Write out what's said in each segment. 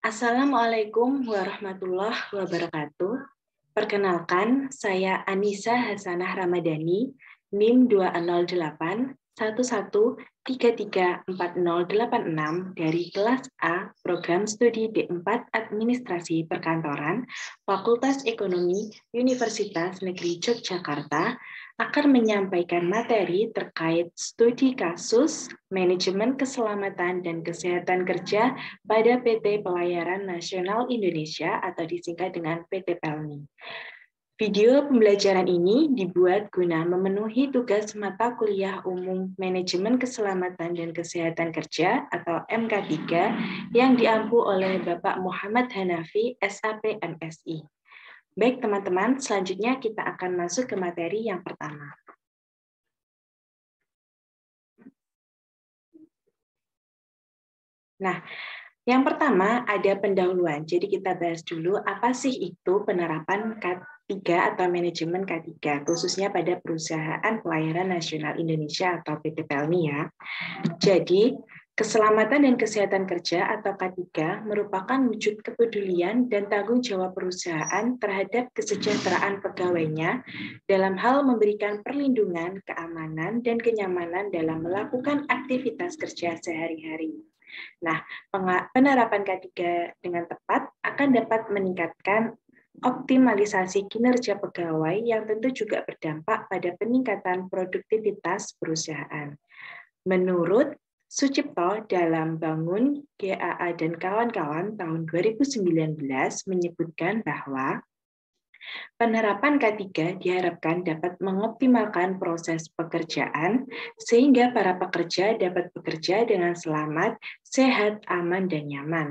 Assalamualaikum warahmatullahi wabarakatuh. Perkenalkan, saya Anissa Hasanah Ramadhani, NIM 208 11334086 dari kelas A, Program Studi D4 Administrasi Perkantoran, Fakultas Ekonomi, Universitas Negeri Yogyakarta, akan menyampaikan materi terkait studi kasus manajemen keselamatan dan kesehatan kerja pada PT Pelayaran Nasional Indonesia atau disingkat dengan PT PELNI. Video pembelajaran ini dibuat guna memenuhi tugas mata kuliah umum Manajemen Keselamatan dan Kesehatan Kerja atau MK3 yang diampu oleh Bapak Muhammad Hanafi, SAP MSI. Baik teman-teman, selanjutnya kita akan masuk ke materi yang pertama. Nah, yang pertama ada pendahuluan. Jadi kita bahas dulu apa sih itu penerapan K3 atau manajemen K3, khususnya pada Perusahaan Pelayaran Nasional Indonesia atau PT PELNI ya. Jadi, keselamatan dan kesehatan kerja atau K3 merupakan wujud kepedulian dan tanggung jawab perusahaan terhadap kesejahteraan pegawainya dalam hal memberikan perlindungan, keamanan, dan kenyamanan dalam melakukan aktivitas kerja sehari-hari. Nah, penerapan K3 dengan tepat akan dapat meningkatkan optimalisasi kinerja pegawai yang tentu juga berdampak pada peningkatan produktivitas perusahaan. Menurut Sucipto dalam Bangun GAA dan kawan-kawan tahun 2019 menyebutkan bahwa penerapan K3 diharapkan dapat mengoptimalkan proses pekerjaan sehingga para pekerja dapat bekerja dengan selamat, sehat, aman, dan nyaman.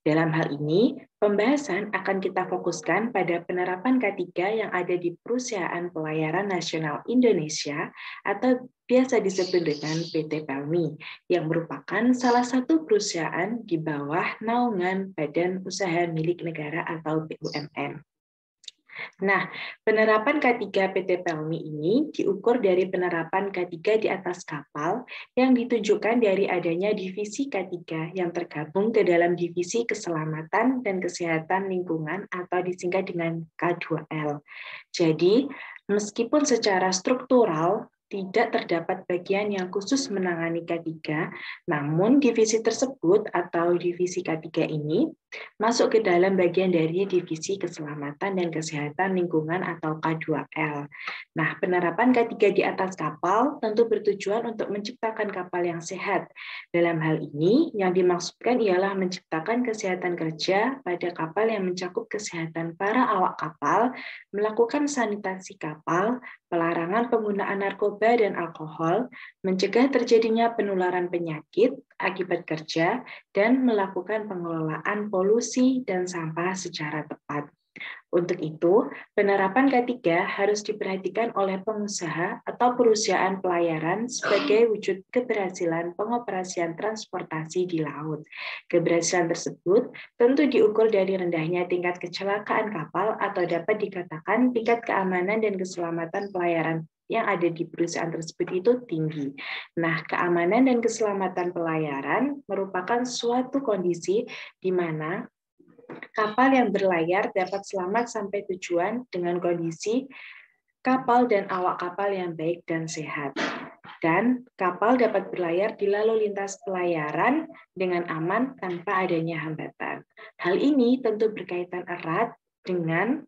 Dalam hal ini, pembahasan akan kita fokuskan pada penerapan K3 yang ada di Perusahaan Pelayaran Nasional Indonesia atau biasa disebut dengan PT PELNI, yang merupakan salah satu perusahaan di bawah naungan Badan Usaha Milik Negara atau BUMN. Nah, penerapan K3 PT PELNI ini diukur dari penerapan K3 di atas kapal yang ditunjukkan dari adanya divisi K3 yang tergabung ke dalam divisi keselamatan dan kesehatan lingkungan atau disingkat dengan K2L. Jadi, meskipun secara struktural tidak terdapat bagian yang khusus menangani K3, namun divisi tersebut atau divisi K3 ini masuk ke dalam bagian dari divisi keselamatan dan kesehatan lingkungan atau K2L. Nah, penerapan K3 di atas kapal tentu bertujuan untuk menciptakan kapal yang sehat. Dalam hal ini, yang dimaksudkan ialah menciptakan kesehatan kerja pada kapal yang mencakup kesehatan para awak kapal, melakukan sanitasi kapal, pelarangan penggunaan narkoba dan alkohol, mencegah terjadinya penularan penyakit akibat kerja, dan melakukan pengelolaan polusi dan sampah secara tepat. Untuk itu, penerapan K3 harus diperhatikan oleh pengusaha atau perusahaan pelayaran sebagai wujud keberhasilan pengoperasian transportasi di laut. Keberhasilan tersebut tentu diukur dari rendahnya tingkat kecelakaan kapal atau dapat dikatakan tingkat keamanan dan keselamatan pelayaran yang ada di perusahaan tersebut itu tinggi. Nah, keamanan dan keselamatan pelayaran merupakan suatu kondisi di mana kapal yang berlayar dapat selamat sampai tujuan dengan kondisi kapal dan awak kapal yang baik dan sehat. Dan kapal dapat berlayar di lalu lintas pelayaran dengan aman tanpa adanya hambatan. Hal ini tentu berkaitan erat dengan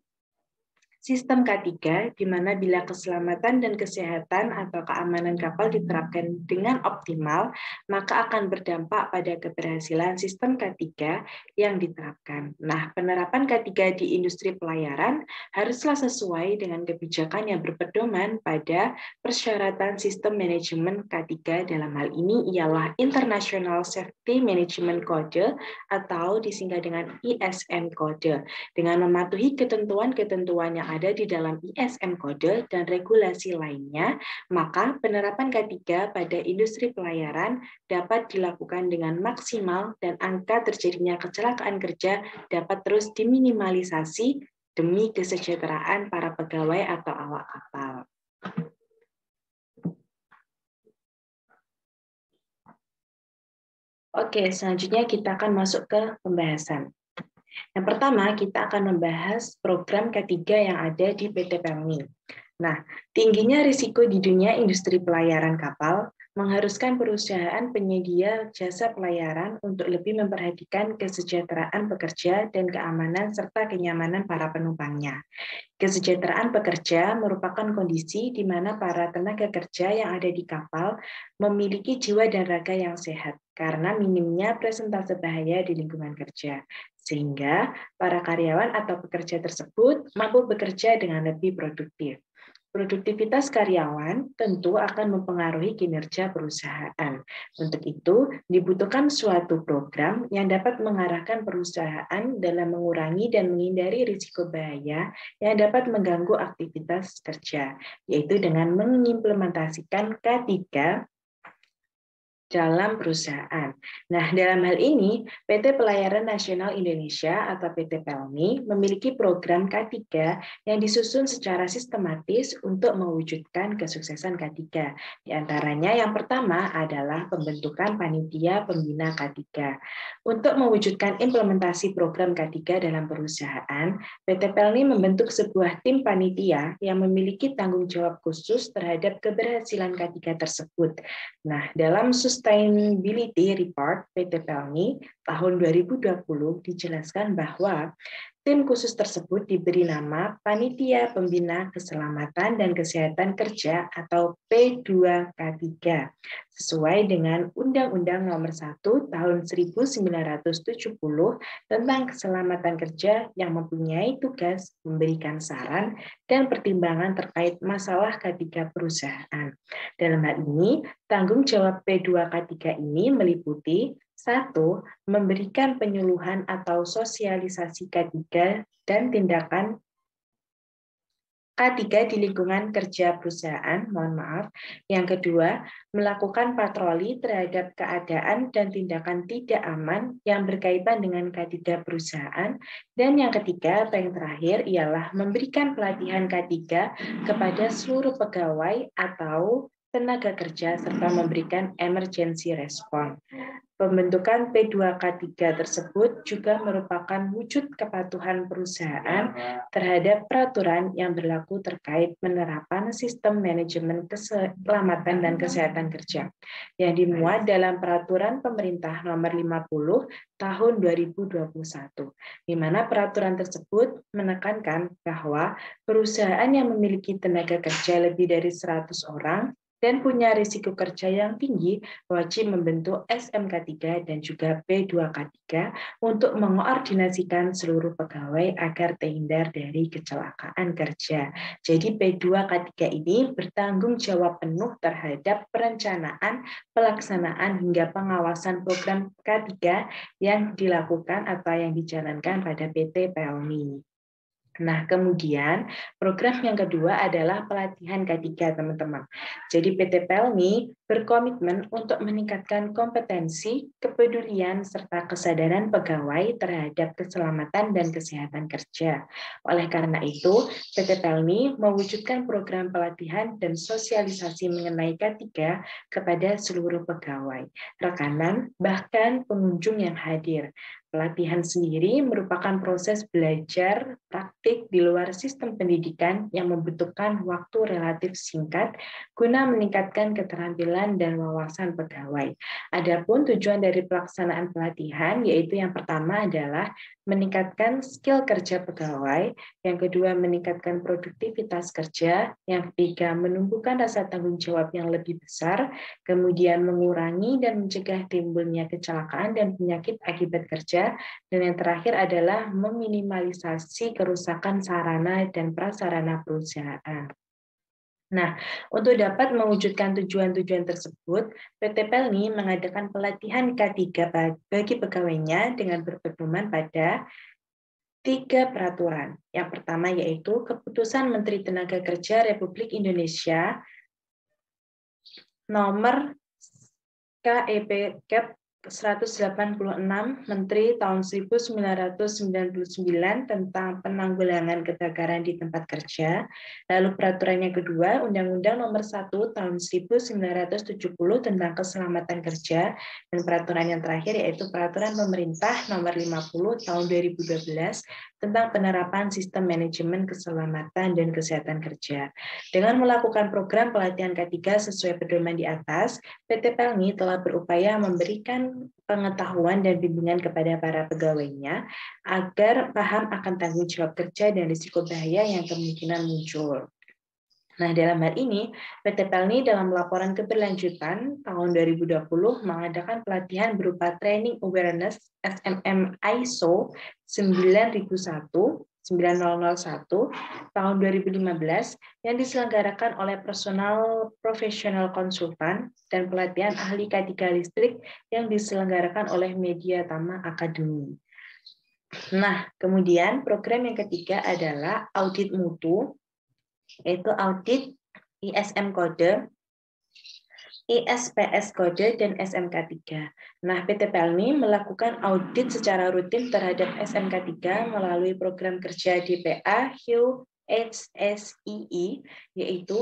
sistem K3, di mana bila keselamatan dan kesehatan atau keamanan kapal diterapkan dengan optimal, maka akan berdampak pada keberhasilan sistem K3 yang diterapkan. Nah, penerapan K3 di industri pelayaran haruslah sesuai dengan kebijakan yang berpedoman pada persyaratan sistem manajemen K3 dalam hal ini ialah International Safety Management Code atau disingkat dengan ISM Code, dengan mematuhi ketentuan-ketentuan yang ada di dalam ISM Code dan regulasi lainnya, maka penerapan K3 pada industri pelayaran dapat dilakukan dengan maksimal dan angka terjadinya kecelakaan kerja dapat terus diminimalisasi demi kesejahteraan para pegawai atau awak kapal. Oke, selanjutnya kita akan masuk ke pembahasan. Yang pertama, kita akan membahas program K3 yang ada di PT Pelni. Nah, tingginya risiko di dunia industri pelayaran kapal mengharuskan perusahaan penyedia jasa pelayaran untuk lebih memperhatikan kesejahteraan pekerja dan keamanan serta kenyamanan para penumpangnya. Kesejahteraan pekerja merupakan kondisi di mana para tenaga kerja yang ada di kapal memiliki jiwa dan raga yang sehat karena minimnya presentase bahaya di lingkungan kerja, sehingga para karyawan atau pekerja tersebut mampu bekerja dengan lebih produktif. Produktivitas karyawan tentu akan mempengaruhi kinerja perusahaan. Untuk itu, dibutuhkan suatu program yang dapat mengarahkan perusahaan dalam mengurangi dan menghindari risiko bahaya yang dapat mengganggu aktivitas kerja, yaitu dengan mengimplementasikan K3 dalam perusahaan. Nah, dalam hal ini, PT Pelayaran Nasional Indonesia atau PT Pelni memiliki program K3 yang disusun secara sistematis untuk mewujudkan kesuksesan K3. Di antaranya yang pertama adalah pembentukan panitia pembina K3. Untuk mewujudkan implementasi program K3 dalam perusahaan, PT Pelni membentuk sebuah tim panitia yang memiliki tanggung jawab khusus terhadap keberhasilan K3 tersebut. Nah, dalam Sustainability Report PT Pelni tahun 2020 dijelaskan bahwa tim khusus tersebut diberi nama Panitia Pembina Keselamatan dan Kesehatan Kerja atau P2K3 sesuai dengan Undang-Undang Nomor 1 Tahun 1970 tentang keselamatan kerja yang mempunyai tugas memberikan saran dan pertimbangan terkait masalah K3 perusahaan. Dalam hal ini, tanggung jawab P2K3 ini meliputi 1. Memberikan penyuluhan atau sosialisasi K3 dan tindakan K3 di lingkungan kerja perusahaan, Yang kedua, melakukan patroli terhadap keadaan dan tindakan tidak aman yang berkaitan dengan K3 perusahaan. Dan yang ketiga, atau yang terakhir, ialah memberikan pelatihan K3 kepada seluruh pegawai atau tenaga kerja serta memberikan emergency response. Pembentukan P2K3 tersebut juga merupakan wujud kepatuhan perusahaan terhadap peraturan yang berlaku terkait penerapan sistem manajemen keselamatan dan kesehatan kerja yang dimuat dalam Peraturan Pemerintah Nomor 50 Tahun 2021, di mana peraturan tersebut menekankan bahwa perusahaan yang memiliki tenaga kerja lebih dari 100 orang dan punya risiko kerja yang tinggi wajib membentuk SMK3 dan juga P2K3 untuk mengoordinasikan seluruh pegawai agar terhindar dari kecelakaan kerja. Jadi P2K3 ini bertanggung jawab penuh terhadap perencanaan, pelaksanaan hingga pengawasan program K3 yang dilakukan atau yang dijalankan pada PT Pelni. Nah, kemudian program yang kedua adalah pelatihan K3, teman-teman. Jadi PT Pelni berkomitmen untuk meningkatkan kompetensi, kepedulian, serta kesadaran pegawai terhadap keselamatan dan kesehatan kerja. Oleh karena itu, PT Pelni mewujudkan program pelatihan dan sosialisasi mengenai K3 kepada seluruh pegawai, rekanan, bahkan pengunjung yang hadir. Pelatihan sendiri merupakan proses belajar praktik di luar sistem pendidikan yang membutuhkan waktu relatif singkat guna meningkatkan keterampilan dan wawasan pegawai. Adapun tujuan dari pelaksanaan pelatihan yaitu yang pertama adalah meningkatkan skill kerja pegawai, yang kedua meningkatkan produktivitas kerja, yang ketiga menumbuhkan rasa tanggung jawab yang lebih besar, kemudian mengurangi dan mencegah timbulnya kecelakaan dan penyakit akibat kerja, dan yang terakhir adalah meminimalisasi kerusakan sarana dan prasarana perusahaan. Nah, untuk dapat mewujudkan tujuan-tujuan tersebut, PT Pelni mengadakan pelatihan K3 bagi pegawainya dengan berpedoman pada 3 peraturan. Yang pertama yaitu Keputusan Menteri Tenaga Kerja Republik Indonesia Nomor KEP 186 Menteri tahun 1999 tentang penanggulangan kebakaran di tempat kerja. Lalu peraturan yang kedua, Undang-Undang Nomor 1 tahun 1970 tentang keselamatan kerja, dan peraturan yang terakhir yaitu Peraturan Pemerintah Nomor 50 tahun 2012 tentang penerapan sistem manajemen keselamatan dan kesehatan kerja. Dengan melakukan program pelatihan K3 sesuai pedoman di atas, PT Pelni telah berupaya memberikan pengetahuan dan bimbingan kepada para pegawainya agar paham akan tanggung jawab kerja dan risiko bahaya yang kemungkinan muncul. Nah, dalam hal ini, PT Pelni dalam laporan keberlanjutan tahun 2020 mengadakan pelatihan berupa Training Awareness SMM ISO 9001 tahun 2015 yang diselenggarakan oleh personal profesional konsultan dan pelatihan ahli K3 listrik yang diselenggarakan oleh Media Tama Academy. Nah, kemudian program yang ketiga adalah audit mutu, yaitu audit ISM kode, ISPS kode, dan SMK3. Nah, PT Pelni melakukan audit secara rutin terhadap SMK3 melalui program kerja DPA HSSII, yaitu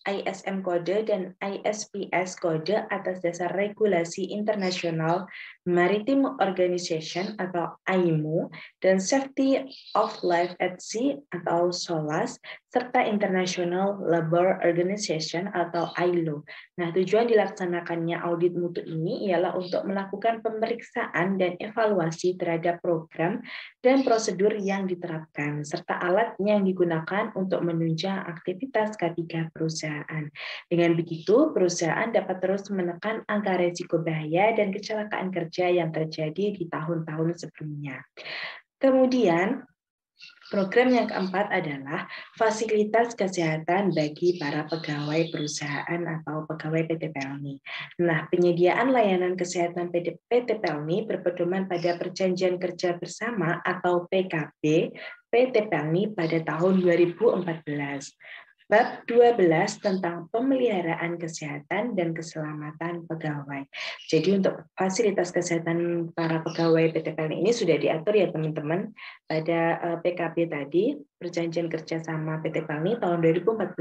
ISM kode dan ISPS kode atas dasar regulasi internasional Maritime Organization atau IMO dan Safety of Life at Sea atau SOLAS serta International Labour Organization atau ILO. Nah, tujuan dilaksanakannya audit mutu ini ialah untuk melakukan pemeriksaan dan evaluasi terhadap program dan prosedur yang diterapkan serta alat yang digunakan untuk menunjang aktivitas K3 perusahaan. Dengan begitu, perusahaan dapat terus menekan angka risiko bahaya dan kecelakaan kerja yang terjadi di tahun-tahun sebelumnya. Kemudian, program yang keempat adalah fasilitas kesehatan bagi para pegawai perusahaan atau pegawai PT Pelni. Nah, penyediaan layanan kesehatan PT Pelni berpedoman pada Perjanjian Kerja Bersama atau PKB PT Pelni pada tahun 2014. Bab 12 tentang pemeliharaan kesehatan dan keselamatan pegawai. Jadi untuk fasilitas kesehatan para pegawai PT Pelni ini sudah diatur ya teman-teman pada PKB tadi, Perjanjian Kerjasama PT Pelni tahun 2014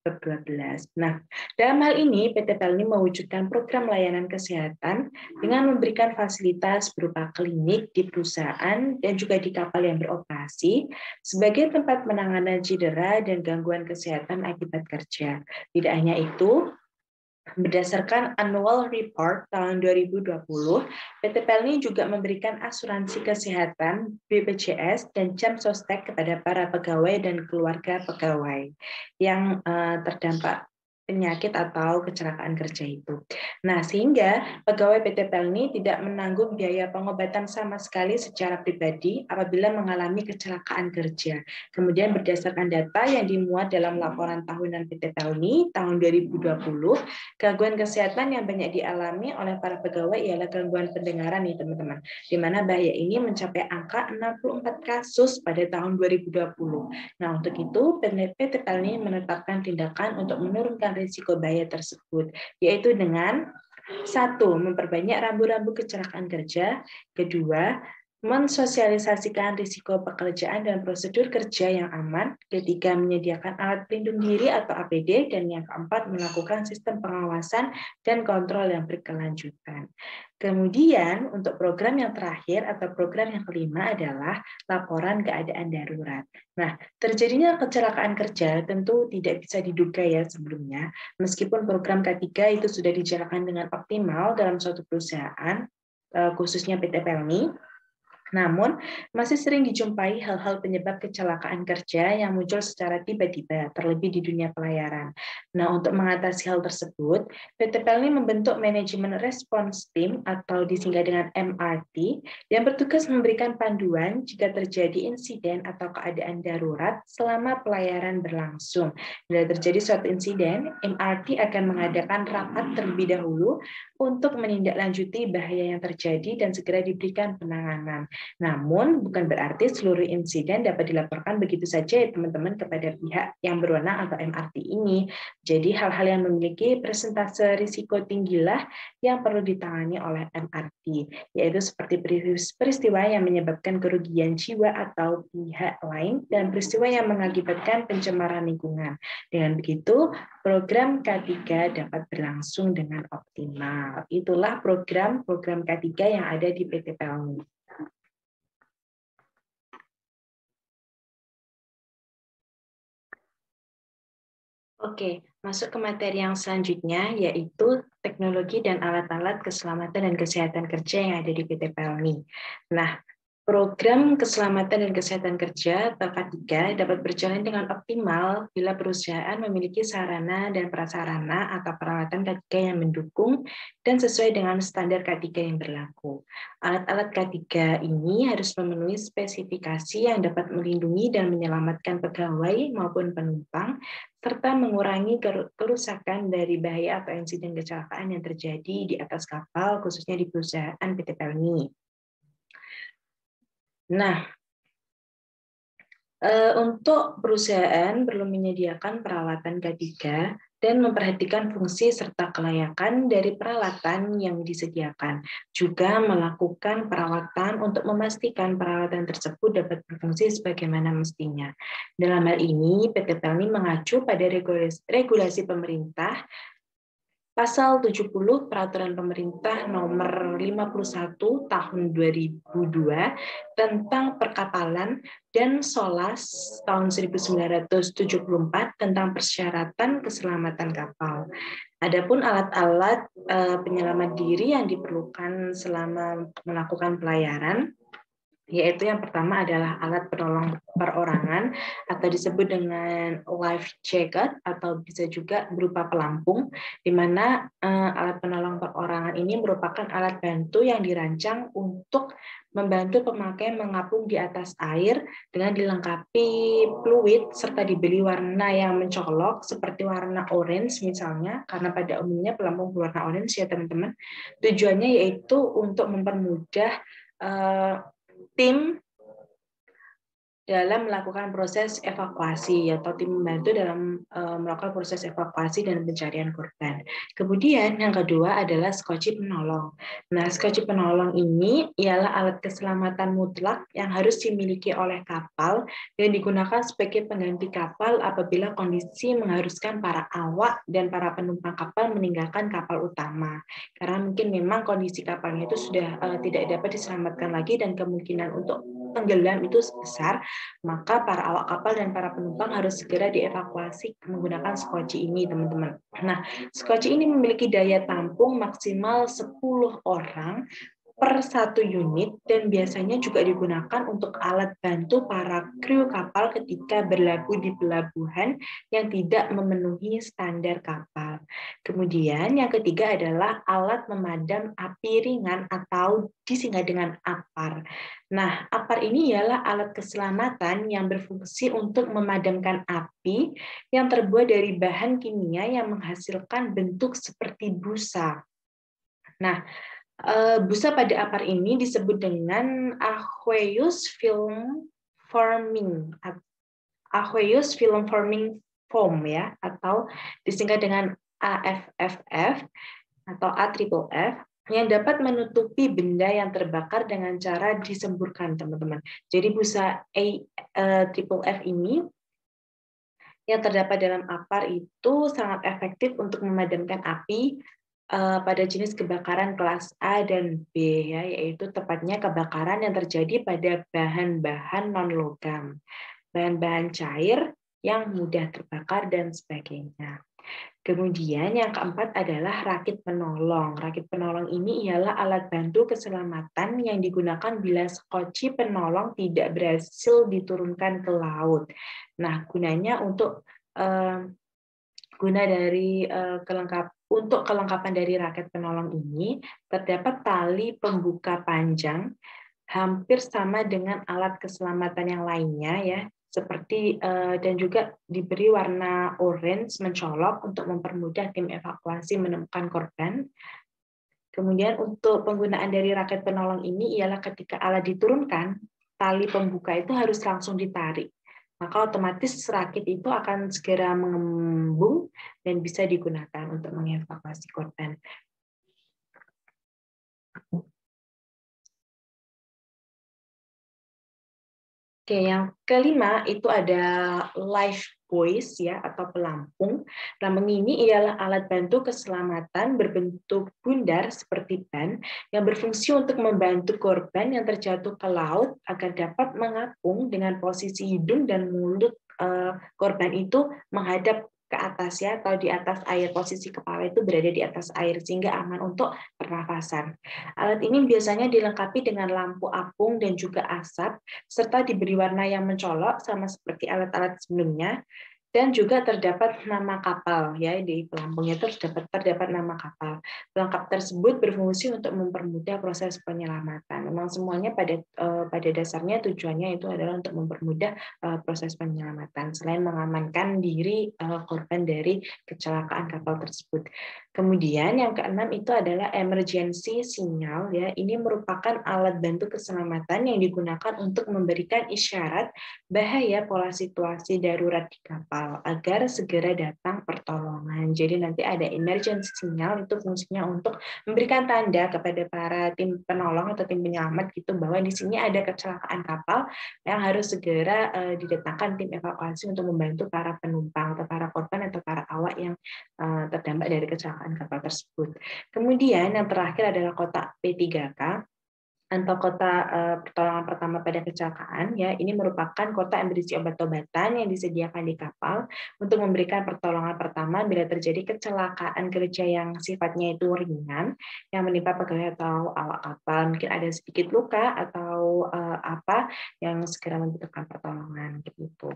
bab 12. Nah, dalam hal ini PT Pelni mewujudkan program layanan kesehatan dengan memberikan fasilitas berupa klinik di perusahaan dan juga di kapal yang beroperasi sebagai tempat penanganan cedera dan gangguan kesehatan akibat kerja. Tidak hanya itu, berdasarkan Annual Report tahun 2020, PT Pelni juga memberikan asuransi kesehatan BPJS dan jam sostek kepada para pegawai dan keluarga pegawai yang terdampak penyakit atau kecelakaan kerja itu. Nah, sehingga pegawai PT Pelni tidak menanggung biaya pengobatan sama sekali secara pribadi apabila mengalami kecelakaan kerja. Kemudian berdasarkan data yang dimuat dalam laporan tahunan PT Pelni tahun 2020, gangguan kesehatan yang banyak dialami oleh para pegawai ialah gangguan pendengaran nih teman-teman, di mana bahaya ini mencapai angka 64 kasus pada tahun 2020. Nah, untuk itu PT Pelni menetapkan tindakan untuk menurunkan risiko bahaya tersebut, yaitu dengan 1. Memperbanyak rambu-rambu kecelakaan kerja. 2. Mensosialisasikan risiko pekerjaan dan prosedur kerja yang aman. 3. Menyediakan alat pelindung diri atau APD. Dan yang 4. Melakukan sistem pengawasan dan kontrol yang berkelanjutan. Kemudian untuk program yang terakhir atau program yang kelima adalah laporan keadaan darurat. Nah, terjadinya kecelakaan kerja tentu tidak bisa diduga ya sebelumnya, meskipun program K3 itu sudah dijalankan dengan optimal dalam suatu perusahaan, khususnya PT Pelni. Namun, masih sering dijumpai hal-hal penyebab kecelakaan kerja yang muncul secara tiba-tiba, terlebih di dunia pelayaran. Nah, untuk mengatasi hal tersebut, PT Pelni membentuk Manajemen Response Team atau disingkat dengan MRT yang bertugas memberikan panduan jika terjadi insiden atau keadaan darurat selama pelayaran berlangsung. Bila terjadi suatu insiden, MRT akan mengadakan rapat terlebih dahulu untuk menindaklanjuti bahaya yang terjadi dan segera diberikan penanganan. Namun bukan berarti seluruh insiden dapat dilaporkan begitu saja ya teman-teman kepada pihak yang berwenang atau MRT ini. Jadi hal-hal yang memiliki persentase risiko tinggilah yang perlu ditangani oleh MRT, yaitu seperti peristiwa yang menyebabkan kerugian jiwa atau pihak lain dan peristiwa yang mengakibatkan pencemaran lingkungan. Dengan begitu, program K3 dapat berlangsung dengan optimal. Itulah program K3 yang ada di PT Pelni. Oke, masuk ke materi yang selanjutnya, yaitu teknologi dan alat-alat keselamatan dan kesehatan kerja yang ada di PT Pelni. Nah, program keselamatan dan kesehatan kerja atau K3 dapat berjalan dengan optimal bila perusahaan memiliki sarana dan prasarana atau peralatan K3 yang mendukung dan sesuai dengan standar K3 yang berlaku. Alat-alat K3 ini harus memenuhi spesifikasi yang dapat melindungi dan menyelamatkan pegawai maupun penumpang, serta mengurangi kerusakan dari bahaya atau insiden kecelakaan yang terjadi di atas kapal, khususnya di perusahaan PT Pelni. Nah, untuk perusahaan perlu menyediakan peralatan K3 dan memperhatikan fungsi serta kelayakan dari peralatan yang disediakan. Juga melakukan perawatan untuk memastikan peralatan tersebut dapat berfungsi sebagaimana mestinya. Dalam hal ini, PT Pelni mengacu pada regulasi pemerintah Pasal 70 Peraturan Pemerintah Nomor 51 Tahun 2002 tentang Perkapalan dan SOLAS tahun 1974 tentang persyaratan keselamatan kapal. Adapun alat-alat penyelamat diri yang diperlukan selama melakukan pelayaran, yaitu yang pertama adalah alat penolong perorangan atau disebut dengan life jacket atau bisa juga berupa pelampung, di mana alat penolong perorangan ini merupakan alat bantu yang dirancang untuk membantu pemakai mengapung di atas air dengan dilengkapi fluid serta diberi warna yang mencolok seperti warna orange misalnya, karena pada umumnya pelampung berwarna orange ya teman-teman. Tujuannya yaitu untuk mempermudah tim dalam melakukan proses evakuasi atau tim membantu dalam melakukan proses evakuasi dan pencarian korban. Kemudian yang kedua adalah skoci penolong. Nah, skoci penolong ini ialah alat keselamatan mutlak yang harus dimiliki oleh kapal dan digunakan sebagai pengganti kapal apabila kondisi mengharuskan para awak dan para penumpang kapal meninggalkan kapal utama. Karena mungkin memang kondisi kapalnya itu sudah tidak dapat diselamatkan lagi dan kemungkinan untuk tenggelam itu besar, maka para awak kapal dan para penumpang harus segera dievakuasi menggunakan skoci ini, teman-teman. Nah, skoci ini memiliki daya tampung maksimal 10 orang per satu unit dan biasanya juga digunakan untuk alat bantu para kru kapal ketika berlabuh di pelabuhan yang tidak memenuhi standar kapal. Kemudian yang ketiga adalah alat memadam api ringan atau disingkat dengan APAR. Nah, APAR ini ialah alat keselamatan yang berfungsi untuk memadamkan api yang terbuat dari bahan kimia yang menghasilkan bentuk seperti busa. Nah, busa pada APAR ini disebut dengan aqueous film forming foam ya, atau disingkat dengan AFFF atau AFFF, yang dapat menutupi benda yang terbakar dengan cara disemburkan, teman-teman. Jadi busa AFFF ini yang terdapat dalam APAR itu sangat efektif untuk memadamkan api pada jenis kebakaran kelas A dan B, ya, yaitu tepatnya kebakaran yang terjadi pada bahan-bahan non-logam, bahan-bahan cair yang mudah terbakar, dan sebagainya. Kemudian yang keempat adalah rakit penolong. Rakit penolong ini ialah alat bantu keselamatan yang digunakan bila skoci penolong tidak berhasil diturunkan ke laut. Nah, gunanya untuk untuk kelengkapan dari rakit penolong ini terdapat tali pembuka panjang hampir sama dengan alat keselamatan yang lainnya ya, seperti dan juga diberi warna orange mencolok untuk mempermudah tim evakuasi menemukan korban. Kemudian untuk penggunaan dari raket penolong ini ialah ketika alat diturunkan, tali pembuka itu harus langsung ditarik. Maka otomatis rakit itu akan segera mengembung dan bisa digunakan untuk mengevakuasi korban. Oke, yang kelima itu ada life buoys ya atau pelampung. Pelampung ini ialah alat bantu keselamatan berbentuk bundar seperti ban yang berfungsi untuk membantu korban yang terjatuh ke laut agar dapat mengapung dengan posisi hidung dan mulut korban itu menghadap ke atas ya, atau di atas air, posisi kepala itu berada di atas air sehingga aman untuk pernafasan. Alat ini biasanya dilengkapi dengan lampu apung dan juga asap serta diberi warna yang mencolok sama seperti alat-alat sebelumnya, dan juga terdapat nama kapal ya, di pelampungnya itu terdapat nama kapal. Pelengkap tersebut berfungsi untuk mempermudah proses penyelamatan. Memang semuanya pada dasarnya tujuannya itu adalah untuk mempermudah proses penyelamatan selain mengamankan diri korban dari kecelakaan kapal tersebut. Kemudian yang keenam itu adalah emergency signal ya. Ini merupakan alat bantu keselamatan yang digunakan untuk memberikan isyarat bahaya pola situasi darurat di kapal agar segera datang pertolongan. Jadi nanti ada emergency signal, itu fungsinya untuk memberikan tanda kepada para tim penolong atau tim penyelamat gitu bahwa di sini ada kecelakaan kapal yang harus segera didatangkan tim evakuasi untuk membantu para penumpang atau para korban atau para awak yang terdampak dari kecelakaan kapal tersebut. Kemudian yang terakhir adalah kotak P3K atau kotak pertolongan pertama pada kecelakaan ya. Ini merupakan kotak yang berisi obat-obatan yang disediakan di kapal untuk memberikan pertolongan pertama bila terjadi kecelakaan kerja yang sifatnya itu ringan yang menimpa pegawai atau awak kapal, mungkin ada sedikit luka atau apa yang segera membutuhkan pertolongan gitu.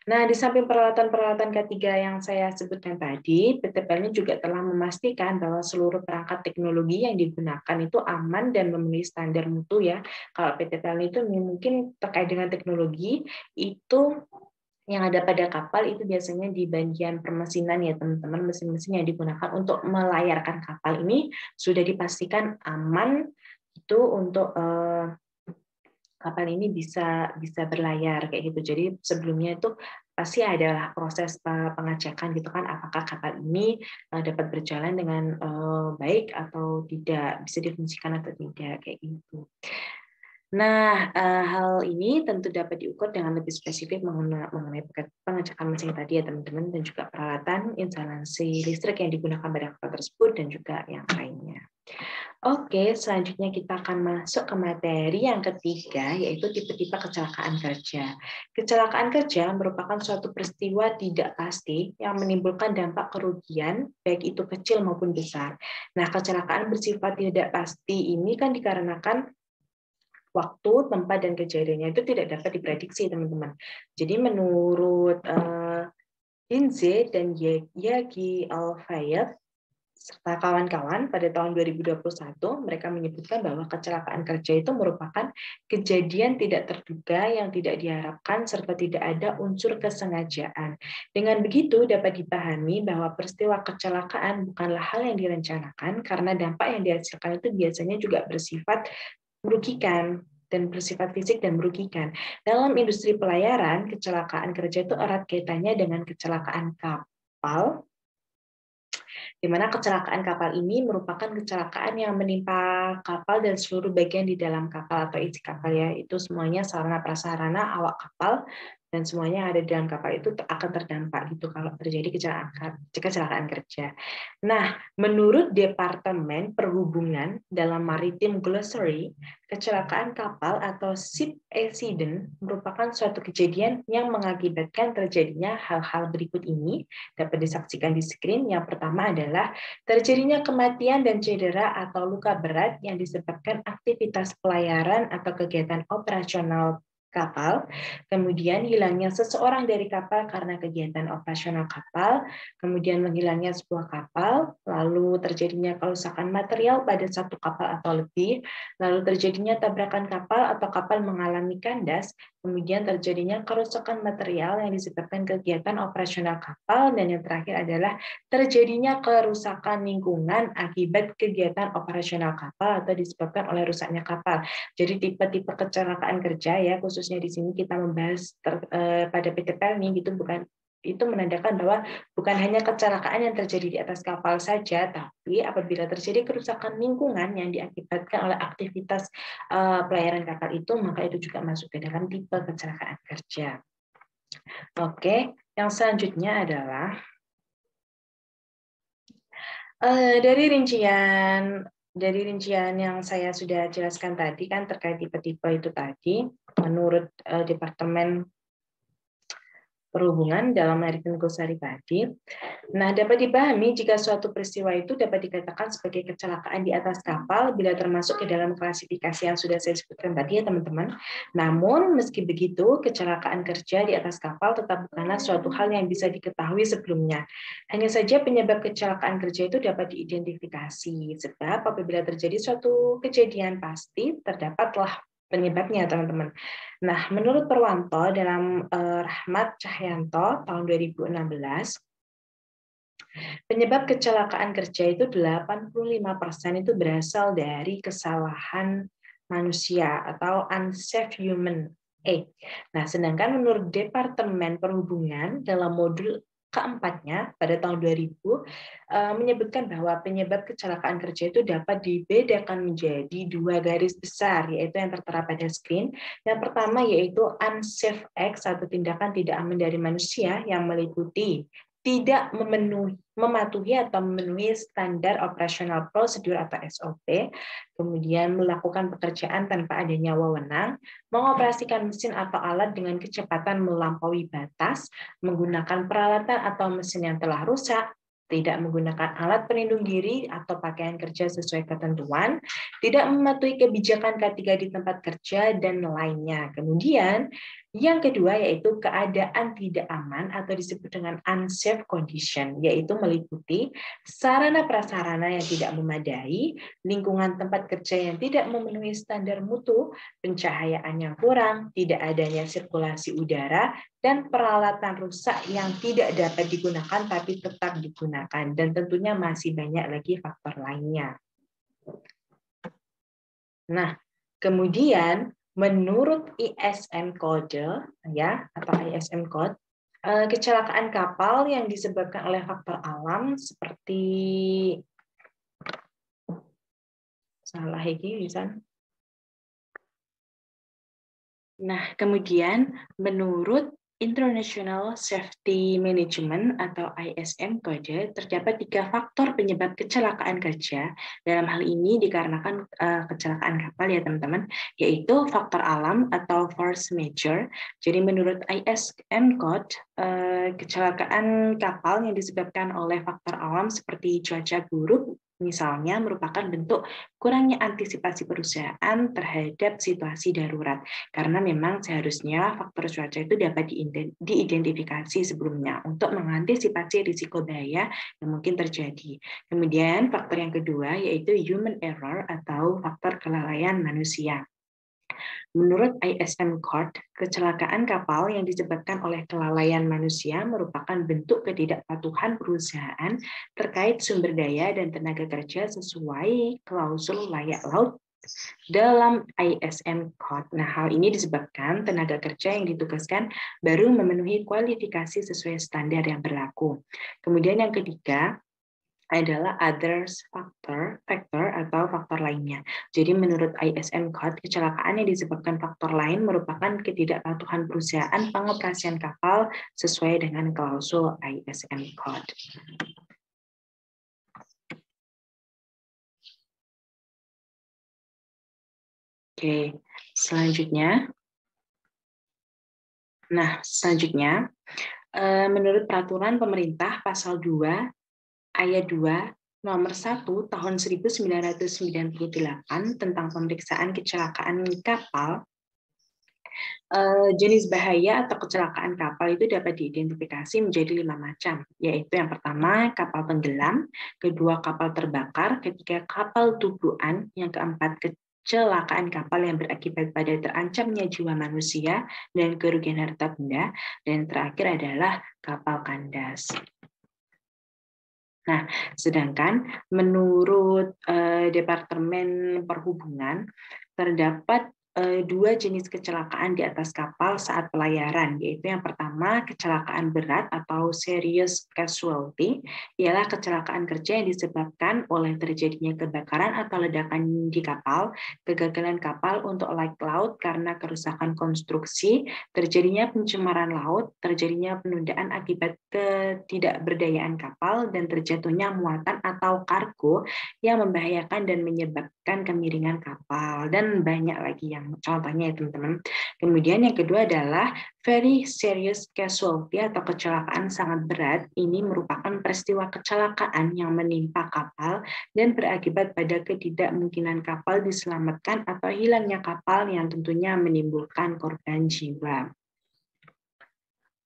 Nah, di samping peralatan-peralatan ketiga yang saya sebutkan tadi, PT PLN juga telah memastikan bahwa seluruh perangkat teknologi yang digunakan itu aman dan memenuhi standar mutu ya. Kalau PT PLN itu mungkin terkait dengan teknologi itu yang ada pada kapal itu biasanya di bagian permesinan ya teman-teman, mesin-mesin yang digunakan untuk melayarkan kapal ini sudah dipastikan aman itu untuk kapal ini bisa berlayar kayak gitu. Jadi sebelumnya itu pasti adalah proses pengecekan gitu kan, apakah kapal ini dapat berjalan dengan baik atau tidak, bisa difungsikan atau tidak kayak gitu. Nah, hal ini tentu dapat diukur dengan lebih spesifik mengenai pengecekan mesin tadi ya teman-teman, dan juga peralatan instalasi listrik yang digunakan pada kapal tersebut dan juga yang lainnya. Oke, selanjutnya kita akan masuk ke materi yang ketiga, yaitu tipe-tipe kecelakaan kerja. Kecelakaan kerja merupakan suatu peristiwa tidak pasti yang menimbulkan dampak kerugian, baik itu kecil maupun besar. Nah, kecelakaan bersifat tidak pasti ini kan dikarenakan waktu, tempat, dan kejadiannya itu tidak dapat diprediksi, teman-teman. Jadi menurut Lindsay dan Yagi Al-Fayed serta kawan-kawan pada tahun 2021, mereka menyebutkan bahwa kecelakaan kerja itu merupakan kejadian tidak terduga yang tidak diharapkan serta tidak ada unsur kesengajaan. Dengan begitu dapat dipahami bahwa peristiwa kecelakaan bukanlah hal yang direncanakan karena dampak yang dihasilkan itu biasanya juga bersifat merugikan dan bersifat fisik dan merugikan. Dalam industri pelayaran, kecelakaan kerja itu erat kaitannya dengan kecelakaan kapal, di mana kecelakaan kapal ini merupakan kecelakaan yang menimpa kapal dan seluruh bagian di dalam kapal atau isi kapal ya. Itu semuanya sarana prasarana awak kapal dan semuanya yang ada di dalam kapal itu akan terdampak gitu kalau terjadi kecelakaan kerja. Nah, menurut Departemen Perhubungan dalam Maritime Glossary, kecelakaan kapal atau ship accident merupakan suatu kejadian yang mengakibatkan terjadinya hal-hal berikut ini, dapat disaksikan di screen. Yang pertama adalah terjadinya kematian dan cedera atau luka berat yang disebabkan aktivitas pelayaran atau kegiatan operasional kapal, kemudian hilangnya seseorang dari kapal karena kegiatan operasional kapal, kemudian menghilangnya sebuah kapal, lalu terjadinya kerusakan material pada satu kapal atau lebih, lalu terjadinya tabrakan kapal atau kapal mengalami kandas, kemudian terjadinya kerusakan material yang disebabkan kegiatan operasional kapal, dan yang terakhir adalah terjadinya kerusakan lingkungan akibat kegiatan operasional kapal atau disebabkan oleh rusaknya kapal. Jadi tipe-tipe kecelakaan kerja ya, khususnya di sini kita membahas pada PTPL nih, gitu, bukan itu menandakan bahwa bukan hanya kecelakaan yang terjadi di atas kapal saja, tapi apabila terjadi kerusakan lingkungan yang diakibatkan oleh aktivitas pelayaran kapal itu, maka itu juga masuk ke dalam tipe kecelakaan kerja. Oke, yang selanjutnya adalah dari rincian yang saya sudah jelaskan tadi kan terkait tipe-tipe itu tadi, menurut Departemen Perhubungan dalam American Glossary tadi. Nah, dapat dipahami jika suatu peristiwa itu dapat dikatakan sebagai kecelakaan di atas kapal bila termasuk ke dalam klasifikasi yang sudah saya sebutkan tadi ya teman-teman. Namun, meski begitu, kecelakaan kerja di atas kapal tetap bukanlah suatu hal yang bisa diketahui sebelumnya. Hanya saja penyebab kecelakaan kerja itu dapat diidentifikasi, sebab apabila terjadi suatu kejadian pasti terdapatlah penyebabnya, teman-teman. Nah, menurut Perwanto dalam Rahmat Cahyanto tahun 2016, penyebab kecelakaan kerja itu 85% itu berasal dari kesalahan manusia atau unsafe human act. Nah, sedangkan menurut Departemen Perhubungan dalam modul keempatnya pada tahun 2000 menyebutkan bahwa penyebab kecelakaan kerja itu dapat dibedakan menjadi 2 garis besar, yaitu yang tertera pada screen. Yang pertama yaitu unsafe acts atau tindakan tidak aman dari manusia yang meliputi tidak mematuhi atau memenuhi standar operasional prosedur atau SOP, kemudian melakukan pekerjaan tanpa adanya wewenang, mengoperasikan mesin atau alat dengan kecepatan melampaui batas, menggunakan peralatan atau mesin yang telah rusak, tidak menggunakan alat pelindung diri atau pakaian kerja sesuai ketentuan, tidak mematuhi kebijakan K3 di tempat kerja, dan lainnya. Kemudian, yang kedua yaitu keadaan tidak aman atau disebut dengan unsafe condition, yaitu meliputi sarana prasarana yang tidak memadai, lingkungan tempat kerja yang tidak memenuhi standar mutu, pencahayaan yang kurang, tidak adanya sirkulasi udara, dan peralatan rusak yang tidak dapat digunakan tapi tetap digunakan. Dan tentunya masih banyak lagi faktor lainnya. Nah, kemudian menurut ISM Code ya atau ISM Code, kecelakaan kapal yang disebabkan oleh faktor alam seperti salah iki Wisan. Nah, kemudian menurut International Safety Management atau ISM Code, terdapat 3 faktor penyebab kecelakaan kerja. Dalam hal ini dikarenakan kecelakaan kapal ya teman-teman, yaitu faktor alam atau force majeure. Jadi menurut ISM Code, kecelakaan kapal yang disebabkan oleh faktor alam seperti cuaca buruk, misalnya merupakan bentuk kurangnya antisipasi perusahaan terhadap situasi darurat. Karena memang seharusnya faktor cuaca itu dapat diidentifikasi sebelumnya untuk mengantisipasi risiko bahaya yang mungkin terjadi. Kemudian faktor yang kedua yaitu human error atau faktor kelalaian manusia. Menurut ISM Code, kecelakaan kapal yang disebabkan oleh kelalaian manusia merupakan bentuk ketidakpatuhan perusahaan terkait sumber daya dan tenaga kerja sesuai klausul layak laut dalam ISM Code. Nah, hal ini disebabkan tenaga kerja yang ditugaskan baru memenuhi kualifikasi sesuai standar yang berlaku. Kemudian yang ketiga adalah others factor atau faktor lainnya. Jadi menurut ISM Code, kecelakaan yang disebabkan faktor lain merupakan ketidakpatuhan perusahaan pengoperasian kapal sesuai dengan klausul ISM Code. Oke, selanjutnya. Nah, selanjutnya, menurut peraturan pemerintah pasal 2 ayat 2 nomor 1 tahun 1998 tentang pemeriksaan kecelakaan kapal, jenis bahaya atau kecelakaan kapal itu dapat diidentifikasi menjadi 5 macam, yaitu yang pertama kapal tenggelam, kedua kapal terbakar, ketiga kapal tubuhan, yang keempat kecelakaan kapal yang berakibat pada terancamnya jiwa manusia dan kerugian harta benda, dan terakhir adalah kapal kandas. Nah, sedangkan menurut Departemen Perhubungan terdapat dua jenis kecelakaan di atas kapal saat pelayaran, yaitu yang pertama kecelakaan berat atau serious casualty, ialah kecelakaan kerja yang disebabkan oleh terjadinya kebakaran atau ledakan di kapal, kegagalan kapal untuk laik laut karena kerusakan konstruksi, terjadinya pencemaran laut, terjadinya penundaan akibat ketidakberdayaan kapal, dan terjatuhnya muatan atau kargo yang membahayakan dan menyebabkan kemiringan kapal, dan banyak lagi yang contohnya ya teman-teman. Kemudian yang kedua adalah very serious casualty atau kecelakaan sangat berat. Ini merupakan peristiwa kecelakaan yang menimpa kapal dan berakibat pada ketidakmungkinan kapal diselamatkan atau hilangnya kapal yang tentunya menimbulkan korban jiwa.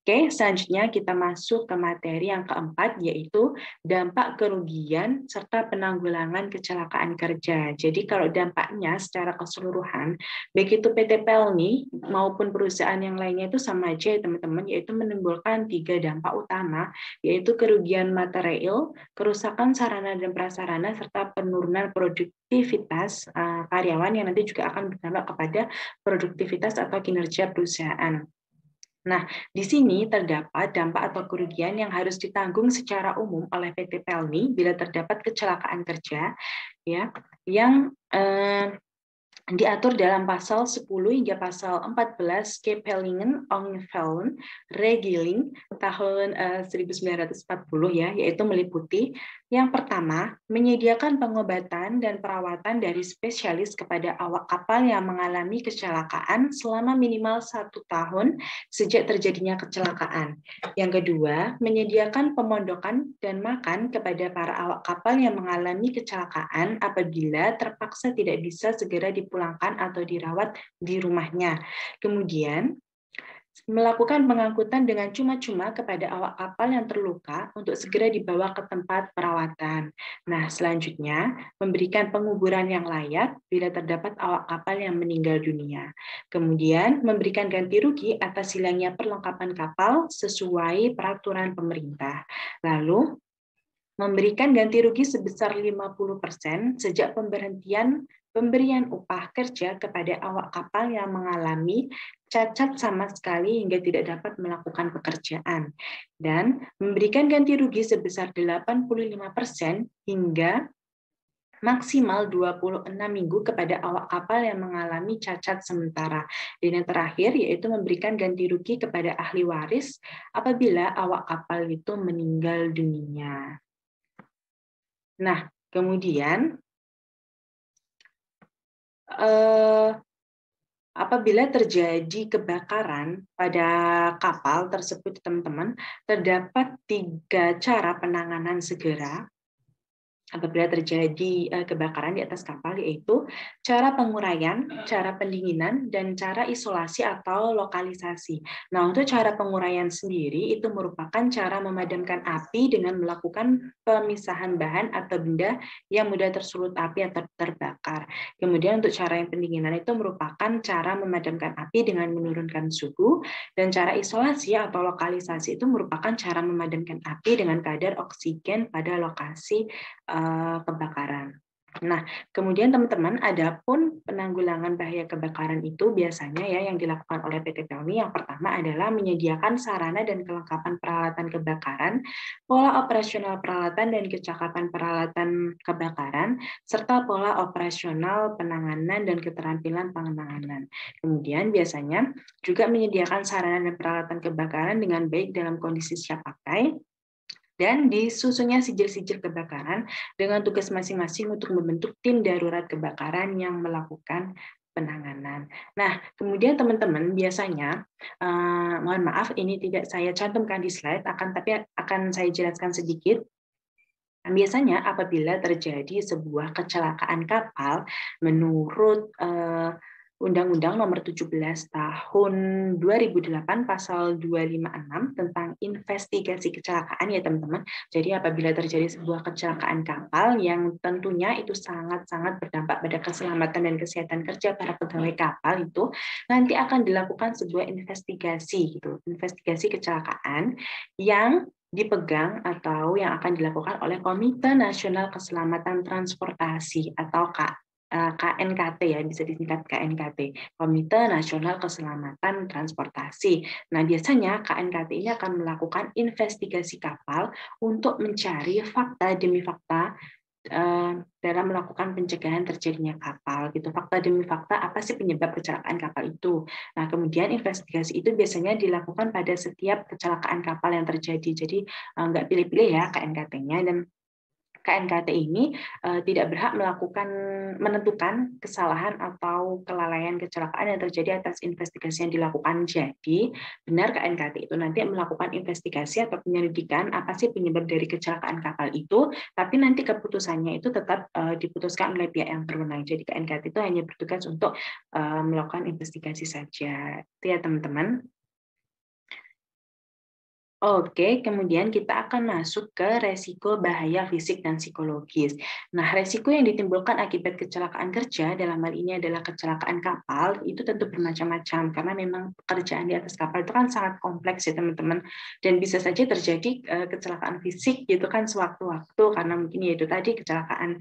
Oke, selanjutnya kita masuk ke materi yang keempat, yaitu dampak kerugian serta penanggulangan kecelakaan kerja. Jadi kalau dampaknya secara keseluruhan, baik itu PT Pelni maupun perusahaan yang lainnya itu sama aja ya teman-teman, yaitu menimbulkan 3 dampak utama, yaitu kerugian material, kerusakan sarana dan prasarana, serta penurunan produktivitas karyawan yang nanti juga akan berdampak kepada produktivitas atau kinerja perusahaan. Nah, di sini terdapat dampak atau kerugian yang harus ditanggung secara umum oleh PT Pelni bila terdapat kecelakaan kerja, ya, yang diatur dalam pasal 10 hingga pasal 14 Kepelingen-Ongevallen Regeling tahun 1940 ya, yaitu meliputi yang pertama, menyediakan pengobatan dan perawatan dari spesialis kepada awak kapal yang mengalami kecelakaan selama minimal 1 tahun sejak terjadinya kecelakaan. Yang kedua, menyediakan pemondokan dan makan kepada para awak kapal yang mengalami kecelakaan apabila terpaksa tidak bisa segera dipulangkan atau dirawat di rumahnya. Kemudian, melakukan pengangkutan dengan cuma-cuma kepada awak kapal yang terluka untuk segera dibawa ke tempat perawatan. Nah, selanjutnya, memberikan penguburan yang layak bila terdapat awak kapal yang meninggal dunia. Kemudian, memberikan ganti rugi atas hilangnya perlengkapan kapal sesuai peraturan pemerintah. Lalu, memberikan ganti rugi sebesar 50% sejak pemberian upah kerja kepada awak kapal yang mengalami cacat sama sekali hingga tidak dapat melakukan pekerjaan, dan memberikan ganti rugi sebesar 85% hingga maksimal 26 minggu kepada awak kapal yang mengalami cacat sementara. Dan yang terakhir yaitu memberikan ganti rugi kepada ahli waris apabila awak kapal itu meninggal dunia. Nah, kemudian apabila terjadi kebakaran pada kapal tersebut, teman-teman, terdapat 3 cara penanganan segera apabila terjadi kebakaran di atas kapal, yaitu cara penguraian, cara pendinginan, dan cara isolasi atau lokalisasi. Nah, untuk cara penguraian sendiri itu merupakan cara memadamkan api dengan melakukan pemisahan bahan atau benda yang mudah tersulut api atau terbakar. Kemudian untuk cara yang pendinginan itu merupakan cara memadamkan api dengan menurunkan suhu, dan cara isolasi atau lokalisasi itu merupakan cara memadamkan api dengan kadar oksigen pada lokasi kebakaran. Nah, kemudian teman-teman, adapun penanggulangan bahaya kebakaran itu biasanya ya yang dilakukan oleh PT Pelni, yang pertama adalah menyediakan sarana dan kelengkapan peralatan kebakaran, pola operasional peralatan dan kecakapan peralatan kebakaran, serta pola operasional penanganan dan keterampilan penanganan. Kemudian biasanya juga menyediakan sarana dan peralatan kebakaran dengan baik dalam kondisi siap pakai, dan disusunnya sijil-sijil kebakaran dengan tugas masing-masing untuk membentuk tim darurat kebakaran yang melakukan penanganan. Nah, kemudian teman-teman biasanya, mohon maaf ini tidak saya cantumkan di slide, tapi akan saya jelaskan sedikit. Biasanya apabila terjadi sebuah kecelakaan kapal, menurut Undang-Undang Nomor 17 Tahun 2008 Pasal 256 tentang investigasi kecelakaan ya teman-teman. Jadi apabila terjadi sebuah kecelakaan kapal yang tentunya itu sangat-sangat berdampak pada keselamatan dan kesehatan kerja para pegawai kapal itu, nanti akan dilakukan sebuah investigasi gitu, investigasi kecelakaan yang dipegang atau yang akan dilakukan oleh Komite Nasional Keselamatan Transportasi atau KNKT ya, bisa disingkat KNKT, Komite Nasional Keselamatan Transportasi. Nah, biasanya KNKT ini akan melakukan investigasi kapal untuk mencari fakta demi fakta dalam melakukan pencegahan terjadinya kapal gitu. Fakta demi fakta, apa sih penyebab kecelakaan kapal itu. Nah, kemudian investigasi itu biasanya dilakukan pada setiap kecelakaan kapal yang terjadi. Jadi nggak pilih-pilih ya KNKT-nya, dan KNKT ini tidak berhak menentukan kesalahan atau kelalaian kecelakaan yang terjadi atas investigasi yang dilakukan. Jadi, benar KNKT itu nanti melakukan investigasi atau penyelidikan apa sih penyebab dari kecelakaan kapal itu, tapi nanti keputusannya itu tetap diputuskan oleh pihak yang berwenang. Jadi, KNKT itu hanya bertugas untuk melakukan investigasi saja. Itu ya, teman-teman. Oke, kemudian kita akan masuk ke resiko bahaya fisik dan psikologis. Nah, resiko yang ditimbulkan akibat kecelakaan kerja, dalam hal ini adalah kecelakaan kapal, itu tentu bermacam-macam, karena memang pekerjaan di atas kapal itu kan sangat kompleks ya teman-teman, dan bisa saja terjadi kecelakaan fisik gitu kan sewaktu-waktu, karena mungkin ya itu tadi kecelakaan,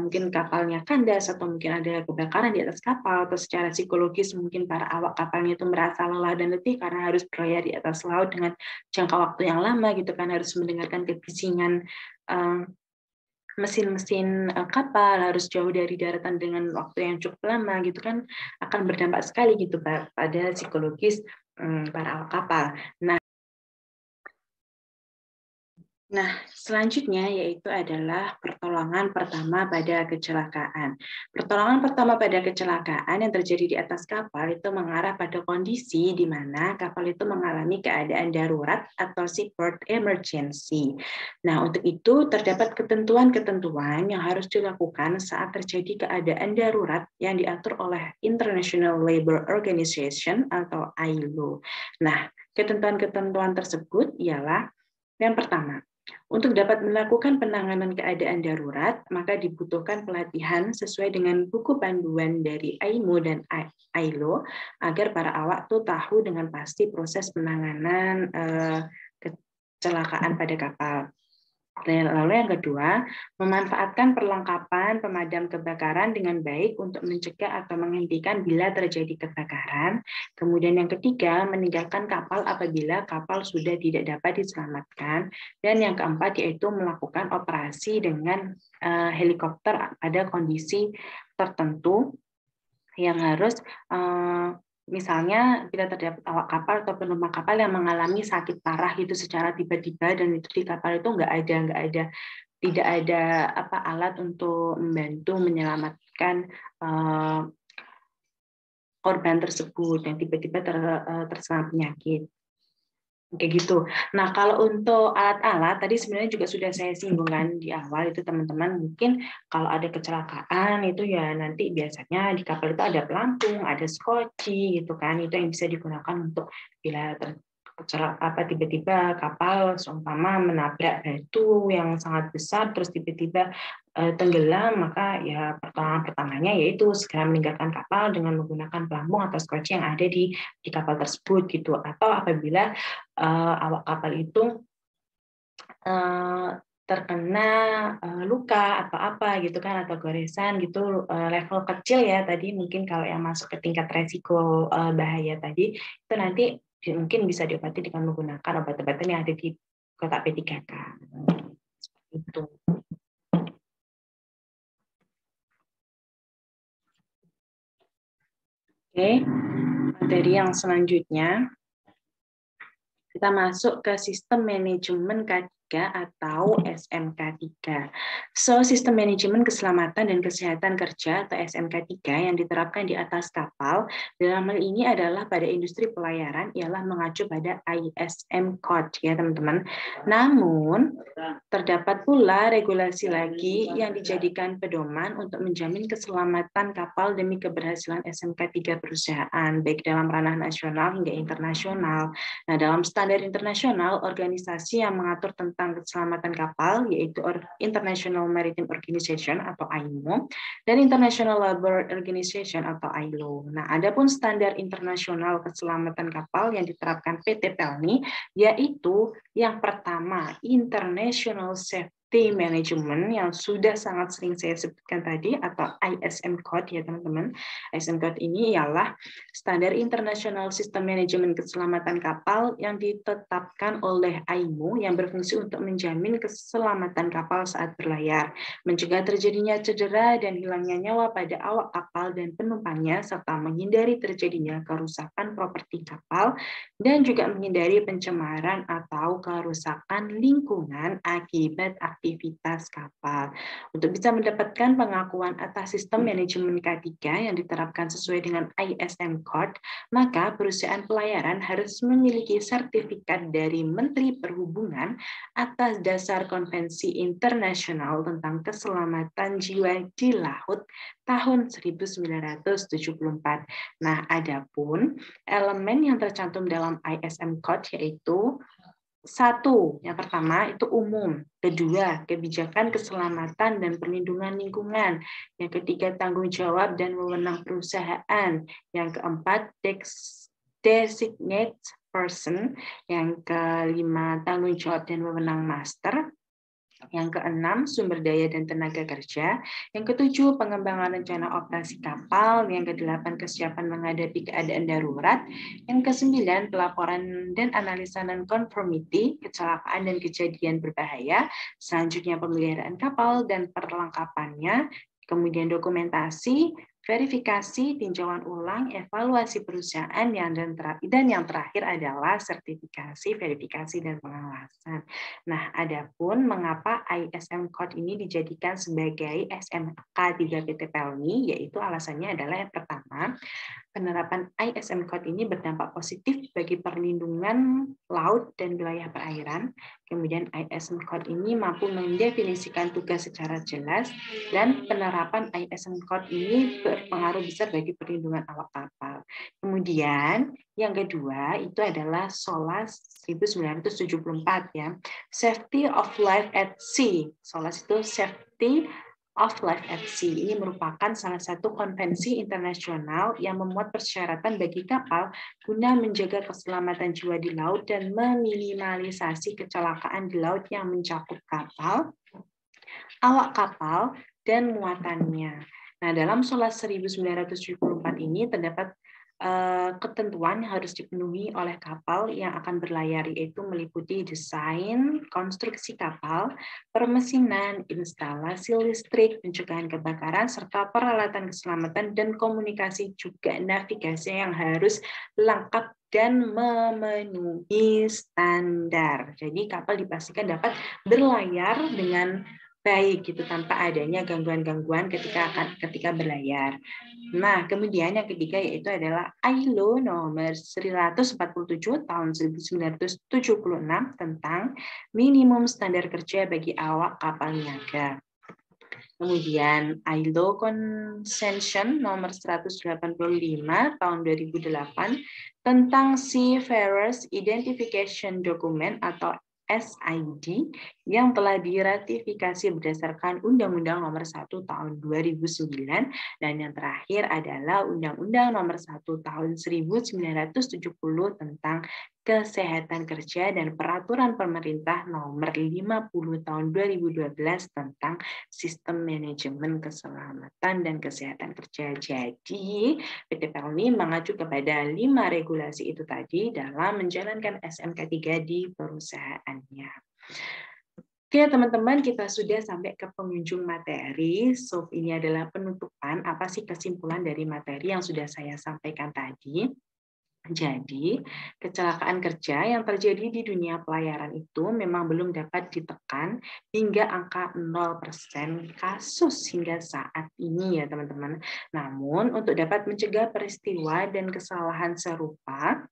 mungkin kapalnya kandas, atau mungkin ada kebakaran di atas kapal, atau secara psikologis mungkin para awak kapalnya itu merasa lelah dan letih karena harus berlayar di atas laut dengan jangka waktu yang lama gitu kan, harus mendengarkan kebisingan mesin-mesin kapal, harus jauh dari daratan dengan waktu yang cukup lama gitu kan, akan berdampak sekali gitu pada psikologis para awak kapal. Nah, selanjutnya yaitu adalah pertolongan pertama pada kecelakaan. Pertolongan pertama pada kecelakaan yang terjadi di atas kapal itu mengarah pada kondisi di mana kapal itu mengalami keadaan darurat atau seaport emergency. Nah, untuk itu terdapat ketentuan-ketentuan yang harus dilakukan saat terjadi keadaan darurat yang diatur oleh International Labour Organization atau ILO. Nah, ketentuan-ketentuan tersebut ialah yang pertama, untuk dapat melakukan penanganan keadaan darurat, maka dibutuhkan pelatihan sesuai dengan buku panduan dari AIMO dan ILO agar para awak tuh tahu dengan pasti proses penanganan kecelakaan pada kapal. Lalu yang kedua, memanfaatkan perlengkapan pemadam kebakaran dengan baik untuk mencegah atau menghentikan bila terjadi kebakaran. Kemudian yang ketiga, meninggalkan kapal apabila kapal sudah tidak dapat diselamatkan. Dan yang keempat yaitu melakukan operasi dengan helikopter pada kondisi tertentu yang harus misalnya bila terdapat awak kapal atau penumpang kapal yang mengalami sakit parah gitu secara tiba-tiba, dan itu di kapal itu tidak ada alat untuk membantu menyelamatkan korban tersebut yang tiba-tiba terserang penyakit. Kayak gitu. Nah, kalau untuk alat-alat, tadi sebenarnya juga sudah saya singgungkan di awal itu teman-teman, mungkin kalau ada kecelakaan itu ya nanti biasanya di kapal itu ada pelampung, ada skoci gitu kan, itu yang bisa digunakan untuk bila tiba-tiba kapal seumpama menabrak batu yang sangat besar terus tiba-tiba tenggelam, maka ya pertolongan pertamanya yaitu segera meninggalkan kapal dengan menggunakan pelampung atau skoci yang ada di kapal tersebut gitu. Atau apabila awak kapal itu terkena luka atau apa gitu kan, atau goresan gitu level kecil ya tadi, mungkin kalau yang masuk ke tingkat resiko bahaya tadi itu nanti mungkin bisa diobati dengan menggunakan obat-obatan yang ada di kotak P3K. Itu. Oke, materi yang selanjutnya kita masuk ke sistem manajemen atau SMK3. So, Sistem Manajemen Keselamatan dan Kesehatan Kerja atau SMK3 yang diterapkan di atas kapal dalam hal ini adalah pada industri pelayaran ialah mengacu pada ISM Code ya teman-teman. Namun, terdapat pula regulasi lagi yang dijadikan pedoman untuk menjamin keselamatan kapal demi keberhasilan SMK3 perusahaan, baik dalam ranah nasional hingga internasional. Nah, dalam standar internasional, organisasi yang mengatur tentang keselamatan kapal, yaitu International Maritime Organization atau IMO, dan International Labour Organization atau ILO. Nah, adapun standar internasional keselamatan kapal yang diterapkan PT Pelni, yaitu yang pertama, International Safety Management yang sudah sangat sering saya sebutkan tadi atau ISM Code ya teman-teman. ISM Code ini ialah standar internasional sistem manajemen keselamatan kapal yang ditetapkan oleh IMO yang berfungsi untuk menjamin keselamatan kapal saat berlayar, mencegah terjadinya cedera dan hilangnya nyawa pada awak kapal dan penumpangnya serta menghindari terjadinya kerusakan properti kapal dan juga menghindari pencemaran atau kerusakan lingkungan akibat aktivitas kapal. Untuk bisa mendapatkan pengakuan atas sistem manajemen K3 yang diterapkan sesuai dengan ISM Code, maka perusahaan pelayaran harus memiliki sertifikat dari Menteri Perhubungan atas dasar Konvensi Internasional tentang Keselamatan Jiwa di Laut tahun 1974. Nah, adapun elemen yang tercantum dalam ISM Code yaitu satu, yang pertama itu umum. Kedua, kebijakan keselamatan dan perlindungan lingkungan. Yang ketiga, tanggung jawab dan wewenang perusahaan. Yang keempat, designate person. Yang kelima, tanggung jawab dan wewenang master. Yang keenam, sumber daya dan tenaga kerja. Yang ketujuh, pengembangan rencana operasi kapal. Yang kedelapan, kesiapan menghadapi keadaan darurat. Yang kesembilan, pelaporan dan analisa non-conformity, kecelakaan dan kejadian berbahaya. Selanjutnya, pemeliharaan kapal dan perlengkapannya. Kemudian dokumentasi, verifikasi, tinjauan ulang, evaluasi perusahaan, dan yang terakhir adalah sertifikasi, verifikasi, dan pengawasan. Nah, adapun mengapa ISM Code ini dijadikan sebagai SMK3 PT Pelni, yaitu alasannya adalah yang pertama, penerapan ISM Code ini berdampak positif bagi perlindungan laut dan wilayah perairan. Kemudian ISM Code ini mampu mendefinisikan tugas secara jelas, dan penerapan ISM Code ini berpengaruh besar bagi perlindungan awak kapal. Kemudian yang kedua itu adalah SOLAS 1974 ya. Safety of Life at Sea. SOLAS itu Safety of Life at Sea. Ini merupakan salah satu konvensi internasional yang memuat persyaratan bagi kapal guna menjaga keselamatan jiwa di laut dan meminimalisasi kecelakaan di laut yang mencakup kapal, awak kapal, dan muatannya. Nah, dalam SOLAS 1974 ini terdapat ketentuan yang harus dipenuhi oleh kapal yang akan berlayar, yaitu meliputi desain, konstruksi kapal, permesinan, instalasi listrik, pencegahan kebakaran, serta peralatan keselamatan dan komunikasi juga navigasi yang harus lengkap dan memenuhi standar. Jadi kapal dipastikan dapat berlayar dengan baik gitu tanpa adanya gangguan-gangguan ketika berlayar. Nah, kemudian yang ketiga yaitu adalah ILO nomor 147 tahun 1976 tentang minimum standar kerja bagi awak kapal niaga. Kemudian ILO Convention nomor 185 tahun 2008 tentang Seafarers Identification Document atau SID yang telah diratifikasi berdasarkan Undang-Undang Nomor 1 Tahun 2009, dan yang terakhir adalah Undang-Undang Nomor 1 Tahun 1970 tentang Kesehatan Kerja dan Peraturan Pemerintah Nomor 50 Tahun 2012 tentang Sistem Manajemen Keselamatan dan Kesehatan Kerja. Jadi, PT Pelni mengacu kepada 5 regulasi itu tadi dalam menjalankan SMK3 di perusahaannya. Oke, teman-teman, kita sudah sampai ke penghujung materi. So, ini adalah penutupan. Apa sih kesimpulan dari materi yang sudah saya sampaikan tadi? Jadi, kecelakaan kerja yang terjadi di dunia pelayaran itu memang belum dapat ditekan hingga angka 0% kasus hingga saat ini ya teman-teman. Namun, untuk dapat mencegah peristiwa dan kesalahan serupa,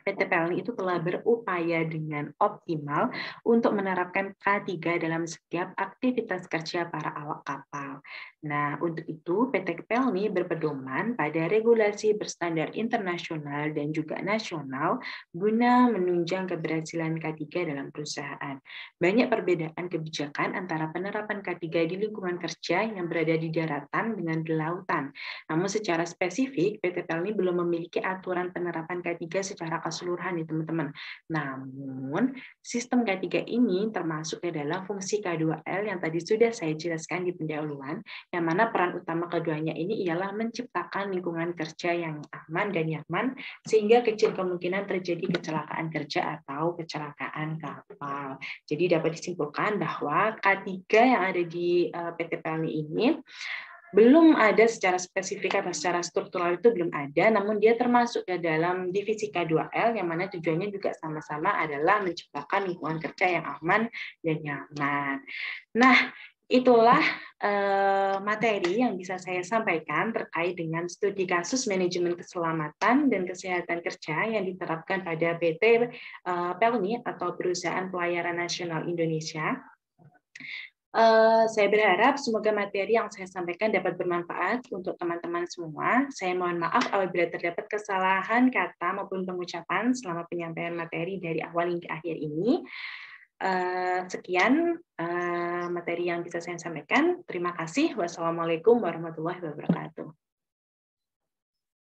PT PLN itu telah berupaya dengan optimal untuk menerapkan K3 dalam setiap aktivitas kerja para awak kapal. Nah, untuk itu PT PLN berpedoman pada regulasi berstandar internasional dan juga nasional guna menunjang keberhasilan K3 dalam perusahaan. Banyak perbedaan kebijakan antara penerapan K3 di lingkungan kerja yang berada di daratan dengan di lautan. Namun secara spesifik, PT PLN belum memiliki aturan penerapan K3 secara keseluruhan ya teman-teman. Namun, sistem K3 ini termasuk ke dalam fungsi K2L yang tadi sudah saya jelaskan di pendahuluan, yang mana peran utama keduanya ini ialah menciptakan lingkungan kerja yang aman dan nyaman, sehingga kecil kemungkinan terjadi kecelakaan kerja atau kecelakaan kapal. Jadi dapat disimpulkan bahwa K3 yang ada di PT PLN ini belum ada secara spesifik atau secara struktural itu belum ada, namun dia termasuk ke dalam divisi K2L yang mana tujuannya juga sama-sama adalah menciptakan lingkungan kerja yang aman dan nyaman. Nah, itulah materi yang bisa saya sampaikan terkait dengan studi kasus manajemen keselamatan dan kesehatan kerja yang diterapkan pada PT PELNI atau Perusahaan Pelayaran Nasional Indonesia. Saya berharap semoga materi yang saya sampaikan dapat bermanfaat untuk teman-teman semua. Saya mohon maaf apabila terdapat kesalahan kata maupun pengucapan selama penyampaian materi dari awal hingga akhir ini. Sekian materi yang bisa saya sampaikan. Terima kasih. Wassalamualaikum warahmatullahi wabarakatuh.